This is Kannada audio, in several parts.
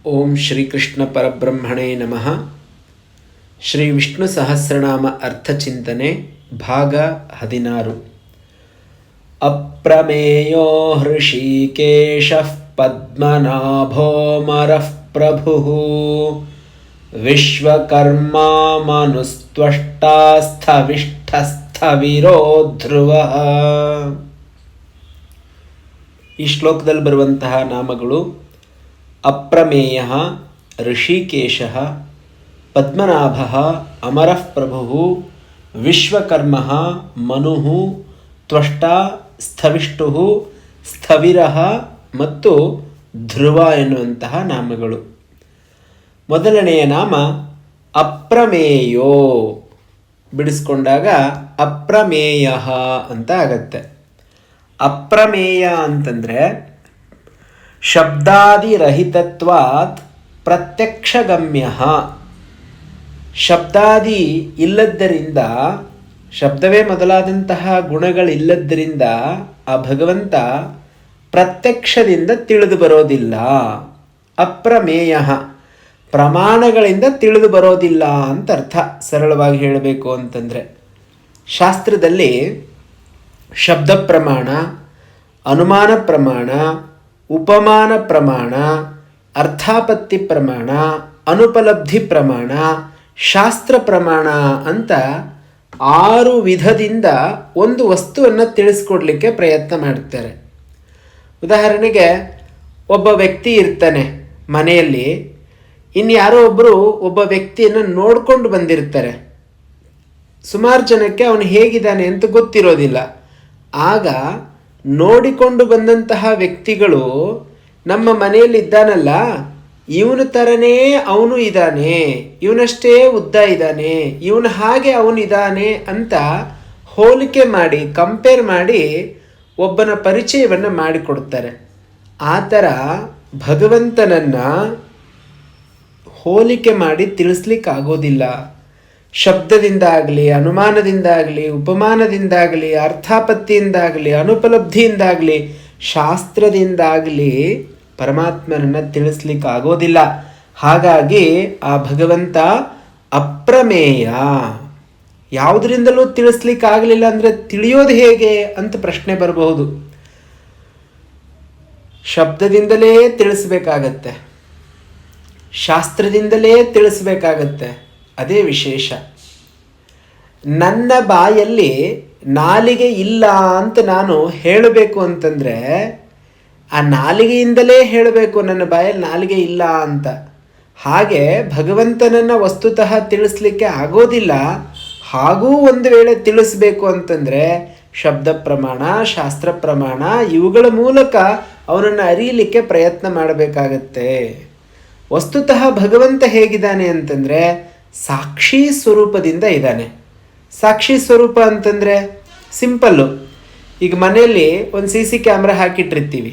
ಓಂ ಶ್ರೀಕೃಷ್ಣ ಪರಬ್ರಹ್ಮಣೇ ನಮಃ. ಶ್ರೀ ವಿಷ್ಣು ಸಹಸ್ರನಾಮ ಅರ್ಥಚಿಂತನೆ ಭಾಗ 16. ಅಪ್ರಮೇಯೋ ಹೃಷೀಕೇಶಃ ಪದ್ಮನಾಭೋ ಮರಃ ಪ್ರಭುಃ ವಿಶ್ವಕರ್ಮಾ ಮನುಸ್ತ್ವಷ್ಟಾ ಸ್ಥವಿಷ್ಠಸ್ಥವಿರೋ ಧ್ರುವಃ. ಈ ಶ್ಲೋಕದಲ್ಲಿ ಬರುವಂತಹ ನಾಮಗಳು ಅಪ್ರಮೇಯ, ಋಷಿಕೇಶ, ಪದ್ಮನಾಭ, ಅಮರಃ ಪ್ರಭು, ವಿಶ್ವಕರ್ಮ, ಮನು, ತ್ವಷ್ಟ, ಸ್ಥವಿಷ್ಟು, ಸ್ಥವಿರ ಮತ್ತು ಧ್ರುವ ಎನ್ನುವಂತಹ ನಾಮಗಳು. ಮೊದಲನೆಯ ನಾಮ ಅಪ್ರಮೇಯೋ, ಬಿಡಿಸ್ಕೊಂಡಾಗ ಅಪ್ರಮೇಯ ಅಂತ ಆಗತ್ತೆ. ಅಪ್ರಮೇಯ ಅಂತಂದರೆ ಶಬ್ದಾದಿರಹಿತತ್ವಾತ್ ಪ್ರತ್ಯಕ್ಷಗಮ್ಯ. ಶಬ್ದಾದಿ ಇಲ್ಲದ್ದರಿಂದ, ಶಬ್ದವೇ ಮೊದಲಾದಂತಹ ಗುಣಗಳಿಲ್ಲದ್ದರಿಂದ ಆ ಭಗವಂತ ಪ್ರತ್ಯಕ್ಷದಿಂದ ತಿಳಿದು ಬರೋದಿಲ್ಲ. ಅಪ್ರಮೇಯ, ಪ್ರಮಾಣಗಳಿಂದ ತಿಳಿದು ಬರೋದಿಲ್ಲ ಅಂತ ಅರ್ಥ. ಸರಳವಾಗಿ ಹೇಳಬೇಕು ಅಂತಂದರೆ, ಶಾಸ್ತ್ರದಲ್ಲಿ ಶಬ್ದ ಪ್ರಮಾಣ, ಅನುಮಾನ ಪ್ರಮಾಣ, ಉಪಮಾನ ಪ್ರಮಾಣ, ಅರ್ಥಾಪತ್ತಿ ಪ್ರಮಾಣ, ಅನುಪಲಬ್ಧಿ ಪ್ರಮಾಣ, ಶಾಸ್ತ್ರ ಪ್ರಮಾಣ ಅಂತ 6 ವಿಧದಿಂದ ಒಂದು ವಸ್ತುವನ್ನು ತಿಳಿಸ್ಕೊಡ್ಲಿಕ್ಕೆ ಪ್ರಯತ್ನ ಮಾಡ್ತಾರೆ. ಉದಾಹರಣೆಗೆ, ಒಬ್ಬ ವ್ಯಕ್ತಿ ಇರ್ತಾನೆ ಮನೆಯಲ್ಲಿ, ಇನ್ಯಾರೋ ಒಬ್ಬರು ಒಬ್ಬ ವ್ಯಕ್ತಿಯನ್ನು ನೋಡ್ಕೊಂಡು ಬಂದಿರ್ತಾರೆ. ಸುಮಾರು ಜನಕ್ಕೆ ಅವನು ಹೇಗಿದ್ದಾನೆ ಅಂತ ಗೊತ್ತಿರೋದಿಲ್ಲ. ಆಗ ನೋಡಿಕೊಂಡು ಬಂದಂತಹ ವ್ಯಕ್ತಿಗಳು ನಮ್ಮ ಮನೆಯಲ್ಲಿ ಇದ್ದಾನಲ್ಲ, ಇವನ ಥರನೇ ಅವನು ಇದ್ದಾನೆ, ಇವನಷ್ಟೇ ಉದ್ದ ಇದ್ದಾನೆ, ಇವನು ಹಾಗೆ ಅವನು ಇದ್ದಾನೆ ಅಂತ ಹೋಲಿಕೆ ಮಾಡಿ, ಕಂಪೇರ್ ಮಾಡಿ ಒಬ್ಬನ ಪರಿಚಯವನ್ನು ಮಾಡಿಕೊಡ್ತಾರೆ. ಆ ಥರ ಭಗವಂತನನ್ನು ಹೋಲಿಕೆ ಮಾಡಿ ತಿಳಿಸ್ಲಿಕ್ಕಾಗೋದಿಲ್ಲ. ಶಬ್ದದಿಂದಾಗಲಿ, ಅನುಮಾನದಿಂದಾಗಲಿ, ಉಪಮಾನದಿಂದಾಗಲಿ, ಅರ್ಥಾಪತ್ತಿಯಿಂದಾಗಲಿ, ಅನುಪಲಬ್ಧಿಯಿಂದಾಗಲಿ, ಶಾಸ್ತ್ರದಿಂದಾಗಲಿ ಪರಮಾತ್ಮನನ್ನು ತಿಳಿಸ್ಲಿಕ್ಕಾಗೋದಿಲ್ಲ. ಹಾಗಾಗಿ ಆ ಭಗವಂತ ಅಪ್ರಮೇಯ. ಯಾವುದರಿಂದಲೂ ತಿಳಿಸ್ಲಿಕ್ಕಾಗಲಿಲ್ಲ ಅಂದರೆ ತಿಳಿಯೋದು ಹೇಗೆ ಅಂತ ಪ್ರಶ್ನೆ ಬರಬಹುದು. ಶಬ್ದದಿಂದಲೇ ತಿಳಿಸ್ಬೇಕಾಗತ್ತೆ, ಶಾಸ್ತ್ರದಿಂದಲೇ ತಿಳಿಸ್ಬೇಕಾಗತ್ತೆ. ಅದೇ ವಿಶೇಷ. ನನ್ನ ಬಾಯಲ್ಲಿ ನಾಲಿಗೆ ಇಲ್ಲ ಅಂತ ನಾನು ಹೇಳಬೇಕು ಅಂತಂದರೆ, ಆ ನಾಲಿಗೆಯಿಂದಲೇ ಹೇಳಬೇಕು ನನ್ನ ಬಾಯಲ್ಲಿ ನಾಲಿಗೆ ಇಲ್ಲ ಅಂತ. ಹಾಗೆ ಭಗವಂತನನ್ನು ವಸ್ತುತಃ ತಿಳಿಸ್ಲಿಕ್ಕೆ ಆಗೋದಿಲ್ಲ. ಹಾಗೂ ಒಂದು ವೇಳೆ ತಿಳಿಸ್ಬೇಕು ಅಂತಂದರೆ ಶಬ್ದ ಪ್ರಮಾಣ, ಶಾಸ್ತ್ರ ಪ್ರಮಾಣ ಇವುಗಳ ಮೂಲಕ ಅವನನ್ನು ಅರಿಯಲಿಕ್ಕೆ ಪ್ರಯತ್ನ ಮಾಡಬೇಕಾಗತ್ತೆ. ವಸ್ತುತಃ ಭಗವಂತ ಹೇಗಿದ್ದಾನೆ ಅಂತಂದರೆ ಸಾಕ್ಷಿ ಸ್ವರೂಪದಿಂದ ಇದ್ದಾನೆ. ಸಾಕ್ಷಿ ಸ್ವರೂಪ ಅಂತಂದರೆ ಸಿಂಪಲ್ಲು. ಈಗ ಮನೆಯಲ್ಲಿ ಒಂದು CC ಕ್ಯಾಮ್ರಾ ಹಾಕಿಟ್ಟಿರ್ತೀವಿ.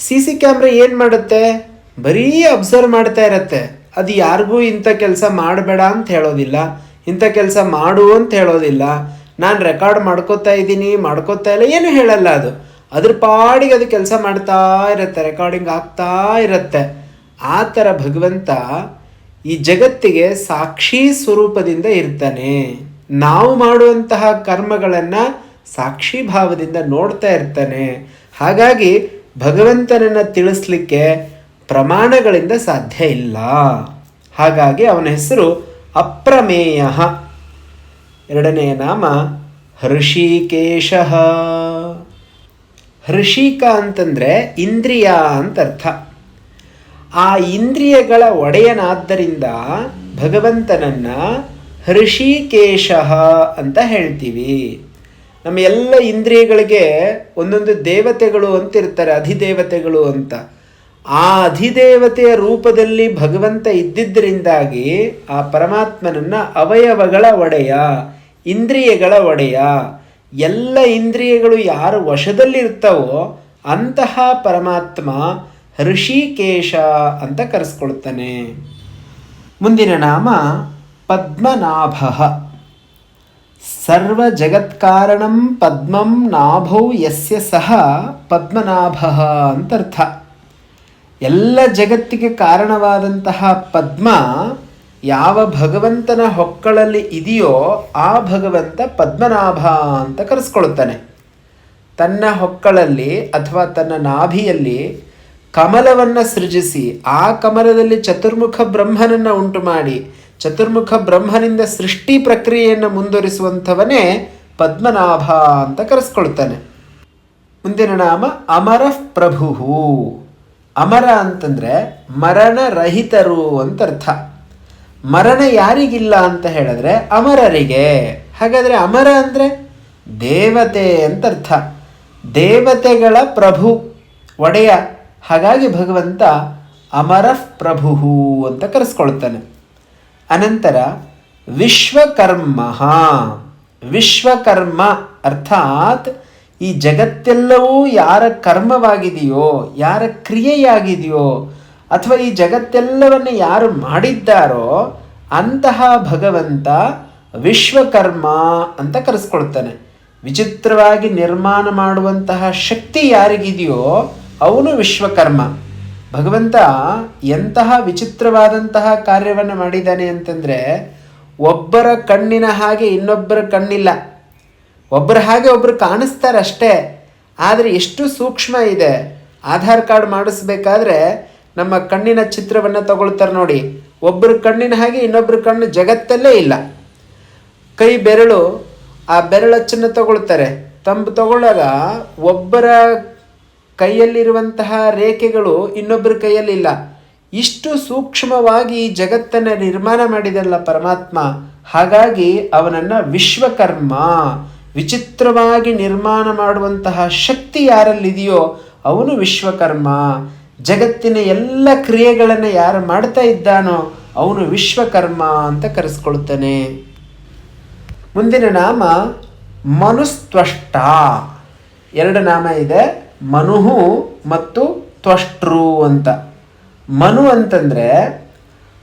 CC ಕ್ಯಾಮ್ರಾ ಏನು ಮಾಡುತ್ತೆ? ಬರೀ ಅಬ್ಸರ್ವ್ ಮಾಡ್ತಾ ಇರತ್ತೆ. ಅದು ಯಾರಿಗೂ ಇಂಥ ಕೆಲಸ ಮಾಡಬೇಡ ಅಂತ ಹೇಳೋದಿಲ್ಲ, ಇಂಥ ಕೆಲಸ ಮಾಡು ಅಂತ ಹೇಳೋದಿಲ್ಲ, ನಾನು ರೆಕಾರ್ಡ್ ಮಾಡ್ಕೋತಾ ಇದ್ದೀನಿ, ಮಾಡ್ಕೋತಾ ಇಲ್ಲ, ಏನು ಹೇಳಲ್ಲ. ಅದು ಅದ್ರ ಪಾಡಿಗೆ ಅದು ಕೆಲಸ ಮಾಡ್ತಾ ಇರುತ್ತೆ, ರೆಕಾರ್ಡಿಂಗ್ ಆಗ್ತಾ ಇರುತ್ತೆ. ಆ ಥರ ಭಗವಂತ ಈ ಜಗತ್ತಿಗೆ ಸಾಕ್ಷಿ ಸ್ವರೂಪದಿಂದ ಇರ್ತಾನೆ. ನಾವು ಮಾಡುವಂತಹ ಕರ್ಮಗಳನ್ನು ಸಾಕ್ಷಿ ಭಾವದಿಂದ ನೋಡ್ತಾ ಇರ್ತಾನೆ. ಹಾಗಾಗಿ ಭಗವಂತನನ್ನು ತಿಳಿಸ್ಲಿಕ್ಕೆ ಪ್ರಮಾಣಗಳಿಂದ ಸಾಧ್ಯ ಇಲ್ಲ. ಹಾಗಾಗಿ ಅವನ ಹೆಸರು ಅಪ್ರಮೇಯ. ಎರಡನೆಯ ನಾಮ ಹೃಷಿಕೇಶ. ಹೃಷಿಕ ಅಂತಂದರೆ ಇಂದ್ರಿಯ ಅಂತ ಅರ್ಥ. ಆ ಇಂದ್ರಿಯಗಳ ಒಡೆಯನಾದ್ದರಿಂದ ಭಗವಂತನನ್ನು ಹೃಷಿಕೇಶ ಅಂತ ಹೇಳ್ತೀವಿ. ನಮ್ಮ ಎಲ್ಲ ಇಂದ್ರಿಯಗಳಿಗೆ ಒಂದೊಂದು ದೇವತೆಗಳು ಅಂತಿರ್ತಾರೆ, ಅಧಿದೇವತೆಗಳು ಅಂತ. ಆ ಅಧಿದೇವತೆಯ ರೂಪದಲ್ಲಿ ಭಗವಂತ ಇದ್ದಿದ್ದರಿಂದಾಗಿ ಆ ಪರಮಾತ್ಮನನ್ನು ಅವಯವಗಳ ಒಡೆಯ, ಇಂದ್ರಿಯಗಳ ಒಡೆಯ, ಎಲ್ಲ ಇಂದ್ರಿಯಗಳು ಯಾರ ವಶದಲ್ಲಿರ್ತಾವೋ ಅಂತಹ ಪರಮಾತ್ಮ ಹೃಷಿಕೇಶ ಅಂತ ಕರೆಸ್ಕೊಳ್ತಾನೆ. ಮುಂದಿನ ನಾಮ ಪದ್ಮನಾಭ. ಸರ್ವ ಜಗತ್ಕಾರಣಂ ಪದ್ಮಂ ನಾಭೌ ಯಸ್ಯ ಸಹ ಪದ್ಮನಾಭ ಅಂತರ್ಥ. ಎಲ್ಲ ಜಗತ್ತಿಗೆ ಕಾರಣವಾದಂತಹ ಪದ್ಮ ಯಾವ ಭಗವಂತನ ಹೊಕ್ಕಳಲ್ಲಿ ಇದೆಯೋ ಆ ಭಗವಂತ ಪದ್ಮನಾಭ ಅಂತ ಕರೆಸ್ಕೊಳ್ತಾನೆ. ತನ್ನ ಹೊಕ್ಕಳಲ್ಲಿ ಅಥವಾ ತನ್ನ ನಾಭಿಯಲ್ಲಿ ಕಮಲವನ್ನು ಸೃಜಿಸಿ ಆ ಕಮಲದಲ್ಲಿ ಚತುರ್ಮುಖ ಬ್ರಹ್ಮನನ್ನು ಉಂಟು ಮಾಡಿ ಚತುರ್ಮುಖ ಬ್ರಹ್ಮನಿಂದ ಸೃಷ್ಟಿ ಪ್ರಕ್ರಿಯೆಯನ್ನು ಮುಂದುವರಿಸುವಂಥವನೇ ಪದ್ಮನಾಭ ಅಂತ ಕರೆಸ್ಕೊಳ್ತಾನೆ. ಮುಂದಿನ ನಾಮ ಅಮರ ಪ್ರಭು. ಅಮರ ಅಂತಂದರೆ ಮರಣರಹಿತರು ಅಂತ ಅರ್ಥ. ಮರಣ ಯಾರಿಗಿಲ್ಲ ಅಂತ ಹೇಳಿದ್ರೆ ಅಮರರಿಗೆ. ಹಾಗಾದರೆ ಅಮರ ಅಂದರೆ ದೇವತೆ ಅಂತ ಅರ್ಥ. ದೇವತೆಗಳ ಪ್ರಭು, ಒಡೆಯ. ಹಾಗಾಗಿ ಭಗವಂತ ಅಮರ ಪ್ರಭು ಅಂತ ಕರೆಸ್ಕೊಳ್ತಾನೆ. ಅನಂತರ ವಿಶ್ವಕರ್ಮ. ವಿಶ್ವಕರ್ಮ ಅರ್ಥಾತ್ ಈ ಜಗತ್ತೆಲ್ಲವೂ ಯಾರ ಕರ್ಮವಾಗಿದೆಯೋ, ಯಾರ ಕ್ರಿಯೆಯಾಗಿದೆಯೋ, ಅಥವಾ ಈ ಜಗತ್ತೆಲ್ಲವನ್ನು ಯಾರು ಮಾಡಿದ್ದಾರೋ ಅಂತಹ ಭಗವಂತ ವಿಶ್ವಕರ್ಮ ಅಂತ ಕರೆಸ್ಕೊಳ್ತಾನೆ. ವಿಚಿತ್ರವಾಗಿ ನಿರ್ಮಾಣ ಮಾಡುವಂತಹ ಶಕ್ತಿ ಯಾರಿಗಿದೆಯೋ ಅವನು ವಿಶ್ವಕರ್ಮ. ಭಗವಂತ ಎಂತಹ ವಿಚಿತ್ರವಾದಂತಹ ಕಾರ್ಯವನ್ನು ಮಾಡಿದ್ದಾನೆ ಅಂತಂದರೆ, ಒಬ್ಬರ ಕಣ್ಣಿನ ಹಾಗೆ ಇನ್ನೊಬ್ಬರ ಕಣ್ಣಿಲ್ಲ. ಒಬ್ಬರ ಹಾಗೆ ಒಬ್ಬರು ಕಾಣಿಸ್ತಾರೆ ಅಷ್ಟೇ, ಆದರೆ ಎಷ್ಟು ಸೂಕ್ಷ್ಮ ಇದೆ. ಆಧಾರ್ ಕಾರ್ಡ್ ಮಾಡಿಸ್ಬೇಕಾದ್ರೆ ನಮ್ಮ ಕಣ್ಣಿನ ಚಿತ್ರವನ್ನು ತಗೊಳ್ತಾರೆ ನೋಡಿ. ಒಬ್ಬರ ಕಣ್ಣಿನ ಹಾಗೆ ಇನ್ನೊಬ್ಬರ ಕಣ್ಣು ಜಗತ್ತಲ್ಲೇ ಇಲ್ಲ. ಕೈ ಬೆರಳು, ಆ ಬೆರಳಚ್ಚನ್ನು ತಗೊಳ್ತಾರೆ. ತಗೊಳ್ಳಾಗ ಒಬ್ಬರ ಕೈಯಲ್ಲಿರುವಂತಹ ರೇಖೆಗಳು ಇನ್ನೊಬ್ಬರ ಕೈಯಲ್ಲಿಲ್ಲ. ಇಷ್ಟು ಸೂಕ್ಷ್ಮವಾಗಿ ಈ ಜಗತ್ತನ್ನು ನಿರ್ಮಾಣ ಮಾಡಿದಲ್ಲ ಪರಮಾತ್ಮ. ಹಾಗಾಗಿ ಅವನನ್ನು ವಿಶ್ವಕರ್ಮ, ವಿಚಿತ್ರವಾಗಿ ನಿರ್ಮಾಣ ಮಾಡುವಂತಹ ಶಕ್ತಿ ಯಾರಲ್ಲಿದೆಯೋ ಅವನು ವಿಶ್ವಕರ್ಮ. ಜಗತ್ತಿನ ಎಲ್ಲ ಕ್ರಿಯೆಗಳನ್ನು ಯಾರು ಮಾಡ್ತಾ ಇದ್ದಾನೋ ಅವನು ವಿಶ್ವಕರ್ಮ ಅಂತ ಕರೆಸ್ಕೊಳ್ತಾನೆ. ಮುಂದಿನ ನಾಮ ಮನುಸ್ತ್ವಷ್ಟ. ಎರಡು ನಾಮ ಇದೆ, ಮನುಹು ಮತ್ತು ತ್ವಷ್ಟೃ ಅಂತ. ಮನು ಅಂತಂದರೆ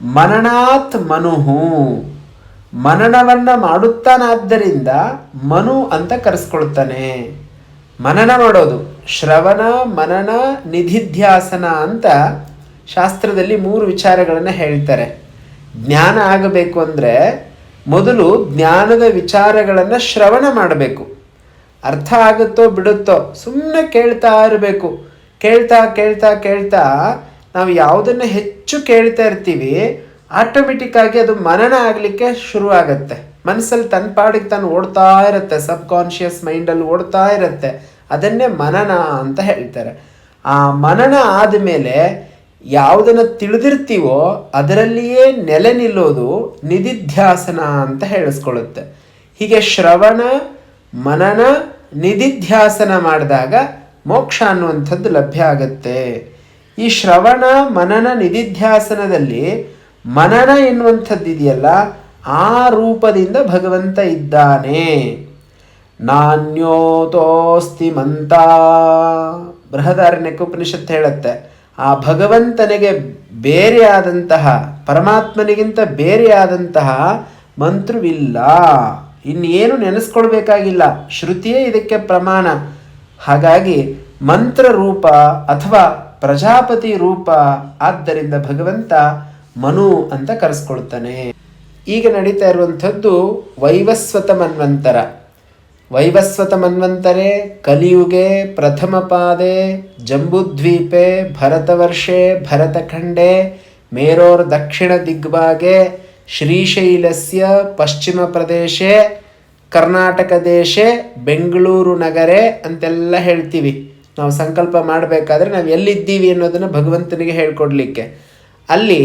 ಮನನಾತ್ ಮನುಹು, ಮನನವನ್ನು ಮಾಡುತ್ತಾನಾದ್ದರಿಂದ ಮನು ಅಂತ ಕರೆಸ್ಕೊಳ್ತಾನೆ. ಮನನ ಮಾಡೋದು, ಶ್ರವಣ ಮನನ ನಿಧಿಧ್ಯಾಸನ ಅಂತ ಶಾಸ್ತ್ರದಲ್ಲಿ 3 ವಿಚಾರಗಳನ್ನು ಹೇಳ್ತಾರೆ. ಜ್ಞಾನ ಆಗಬೇಕು ಅಂದರೆ ಮೊದಲು ಜ್ಞಾನದ ವಿಚಾರಗಳನ್ನು ಶ್ರವಣ ಮಾಡಬೇಕು. ಅರ್ಥ ಆಗುತ್ತೋ ಬಿಡುತ್ತೋ ಸುಮ್ಮನೆ ಕೇಳ್ತಾ ಇರಬೇಕು. ಕೇಳ್ತಾ ಕೇಳ್ತಾ ಕೇಳ್ತಾ ನಾವು ಯಾವುದನ್ನು ಹೆಚ್ಚು ಕೇಳ್ತಾ ಇರ್ತೀವಿ, ಆಟೋಮೆಟಿಕ್ಕಾಗಿ ಅದು ಮನನ ಆಗಲಿಕ್ಕೆ ಶುರು ಆಗುತ್ತೆ. ಮನಸ್ಸಲ್ಲಿ ತನ್ನ ಪಾಡಿಗೆ ತಾನು ಓಡ್ತಾ ಇರುತ್ತೆ, ಸಬ್ ಕಾನ್ಷಿಯಸ್ ಮೈಂಡಲ್ಲಿ ಓಡ್ತಾ ಇರುತ್ತೆ. ಅದನ್ನೇ ಮನನ ಅಂತ ಹೇಳ್ತಾರೆ. ಆ ಮನನ ಆದಮೇಲೆ ಯಾವುದನ್ನು ತಿಳಿದಿರ್ತೀವೋ ಅದರಲ್ಲಿಯೇ ನೆಲೆ ನಿಲ್ಲೋದು ನಿಧಿಧ್ಯಾಸನ ಅಂತ ಹೇಳಿಸ್ಕೊಳ್ಳುತ್ತೆ. ಹೀಗೆ ಶ್ರವಣ ಮನನ ನಿಧಿಧ್ಯಾಸನ ಮಾಡಿದಾಗ ಮೋಕ್ಷ ಅನ್ನುವಂಥದ್ದು ಲಭ್ಯ ಆಗುತ್ತೆ. ಈ ಶ್ರವಣ ಮನನ ನಿಧಿಧ್ಯಾಸನದಲ್ಲಿ ಮನನ ಎನ್ನುವಂಥದ್ದು ಇದೆಯಲ್ಲ, ಆ ರೂಪದಿಂದ ಭಗವಂತ ಇದ್ದಾನೆ. ನಾನ್ಯೋತೋಸ್ತಿ ಮಂತ, ಬೃಹದಾರಣ್ಯಕ ಉಪನಿಷತ್ತು ಹೇಳುತ್ತೆ. ಆ ಭಗವಂತನಿಗೆ ಬೇರೆಯಾದಂತಹ, ಪರಮಾತ್ಮನಿಗಿಂತ ಬೇರೆಯಾದಂತಹ ಮಂತ್ರವಿಲ್ಲ. ಇನ್ನೇನು ನೆನೆಸ್ಕೊಳ್ಬೇಕಾಗಿಲ್ಲ, ಶ್ರುತಿಯೇ ಇದಕ್ಕೆ ಪ್ರಮಾಣ. ಹಾಗಾಗಿ ಮಂತ್ರ ರೂಪ ಅಥವಾ ಪ್ರಜಾಪತಿ ರೂಪ, ಆದ್ದರಿಂದ ಭಗವಂತ ಮನು ಅಂತ ಕರೆಸ್ಕೊಳ್ತಾನೆ. ಈಗ ನಡೀತಾ ಇರುವಂಥದ್ದು ವೈವಸ್ವತ ಮನ್ವಂತರ. ವೈವಸ್ವತ ಮನ್ವಂತರೆ ಕಲಿಯುಗೆ ಪ್ರಥಮ ಪಾದೆ ಜಂಬೂದ್ವೀಪೆ ಭರತವರ್ಷೆ ಭರತಖಂಡೆ ಮೇರೋರ್ ದಕ್ಷಿಣ ದಿಗ್ಭಾಗೆ ಶ್ರೀಶೈಲಸ್ಯ ಪಶ್ಚಿಮ ಪ್ರದೇಶೆ ಕರ್ನಾಟಕ ದೇಶೆ ಬೆಂಗಳೂರು ನಗರೆ ಅಂತೆಲ್ಲ ಹೇಳ್ತೀವಿ. ನಾವು ಸಂಕಲ್ಪ ಮಾಡಬೇಕಾದ್ರೆ ನಾವು ಎಲ್ಲಿದ್ದೀವಿ ಅನ್ನೋದನ್ನು ಭಗವಂತನಿಗೆ ಹೇಳ್ಕೊಡ್ಲಿಕ್ಕೆ. ಅಲ್ಲಿ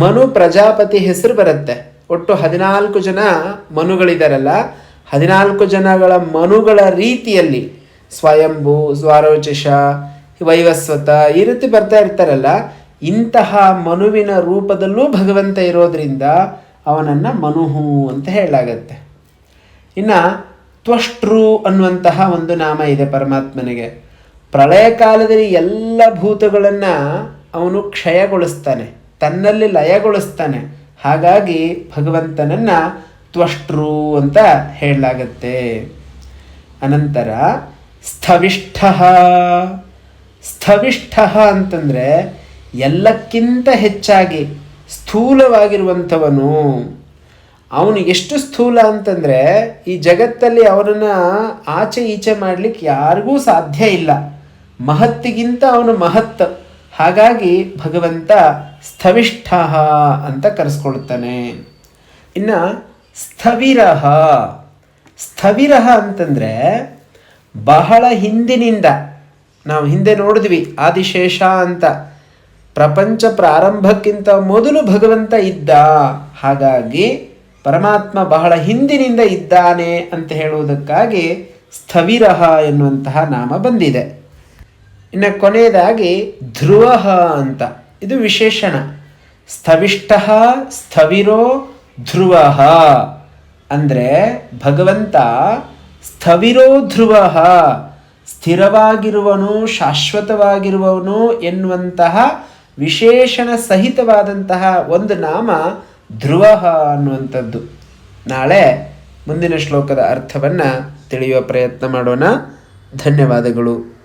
ಮನು ಪ್ರಜಾಪತಿ ಹೆಸರು ಬರುತ್ತೆ. ಒಟ್ಟು 14 ಜನ ಮನುಗಳಿದಾರಲ್ಲ, 14 ಜನಗಳ ಮನುಗಳ ರೀತಿಯಲ್ಲಿ ಸ್ವಯಂಭೂ, ದ್ವಾರೋಚಿಷ, ವೈವಸ್ವತ ಈ ರೀತಿ ಬರ್ತಾ ಇರ್ತಾರಲ್ಲ, ಇಂತಹ ಮನುವಿನ ರೂಪದಲ್ಲೂ ಭಗವಂತ ಇರೋದ್ರಿಂದ ಅವನನ್ನು ಮನುಹು ಅಂತ ಹೇಳಲಾಗತ್ತೆ. ಇನ್ನು ತ್ವಷ್ಟೃ ಅನ್ನುವಂತಹ ಒಂದು ನಾಮ ಇದೆ ಪರಮಾತ್ಮನಿಗೆ. ಪ್ರಳಯ ಕಾಲದಲ್ಲಿ ಎಲ್ಲ ಭೂತಗಳನ್ನು ಅವನು ಕ್ಷಯಗೊಳಿಸ್ತಾನೆ, ತನ್ನಲ್ಲಿ ಲಯಗೊಳಿಸ್ತಾನೆ. ಹಾಗಾಗಿ ಭಗವಂತನನ್ನು ತ್ವಷ್ಟೃ ಅಂತ ಹೇಳಲಾಗತ್ತೆ. ಅನಂತರ ಸ್ಥವಿಷ್ಠ. ಸ್ಥವಿಷ್ಠ ಅಂತಂದರೆ ಎಲ್ಲಕ್ಕಿಂತ ಹೆಚ್ಚಾಗಿ ಸ್ಥೂಲವಾಗಿರುವಂಥವನು. ಅವನು ಎಷ್ಟು ಸ್ಥೂಲ ಅಂತಂದರೆ ಈ ಜಗತ್ತಲ್ಲಿ ಅವನನ್ನು ಆಚೆ ಈಚೆ ಮಾಡಲಿಕ್ಕೆ ಯಾರಿಗೂ ಸಾಧ್ಯ ಇಲ್ಲ. ಮಹತ್ತಿಗಿಂತ ಅವನು ಮಹತ್. ಹಾಗಾಗಿ ಭಗವಂತ ಸ್ಥವಿಷ್ಠ ಅಂತ ಕರೆಸ್ಕೊಳ್ತಾನೆ. ಇನ್ನು ಸ್ಥವಿರಃ. ಸ್ಥವಿರಃ ಅಂತಂದರೆ ಬಹಳ ಹಿಂದಿನಿಂದ, ನಾವು ಹಿಂದೆ ನೋಡಿದ್ವಿ ಆದಿಶೇಷ ಅಂತ, ಪ್ರಪಂಚ ಪ್ರಾರಂಭಕ್ಕಿಂತ ಮೊದಲು ಭಗವಂತ ಇದ್ದ. ಹಾಗಾಗಿ ಪರಮಾತ್ಮ ಬಹಳ ಹಿಂದಿನಿಂದ ಇದ್ದಾನೆ ಅಂತ ಹೇಳುವುದಕ್ಕಾಗಿ ಸ್ಥವಿರಃ ಎನ್ನುವಂತಹ ನಾಮ ಬಂದಿದೆ. ಇನ್ನು ಕೊನೆಯದಾಗಿ ಧ್ರುವ ಅಂತ, ಇದು ವಿಶೇಷಣ. ಸ್ಥವಿಷ್ಠ ಸ್ಥವಿರೋ ಧ್ರುವ ಅಂದರೆ ಭಗವಂತ ಸ್ಥವಿರೋ ಧ್ರುವ, ಸ್ಥಿರವಾಗಿರುವನು, ಶಾಶ್ವತವಾಗಿರುವವನು ಎನ್ನುವಂತಹ ವಿಶೇಷಣ ಸಹಿತವಾದಂತಹ ಒಂದು ನಾಮ ಧ್ರುವ ಅನ್ನುವಂಥದ್ದು. ನಾಳೆ ಮುಂದಿನ ಶ್ಲೋಕದ ಅರ್ಥವನ್ನು ತಿಳಿಯುವ ಪ್ರಯತ್ನ ಮಾಡೋಣ. ಧನ್ಯವಾದಗಳು.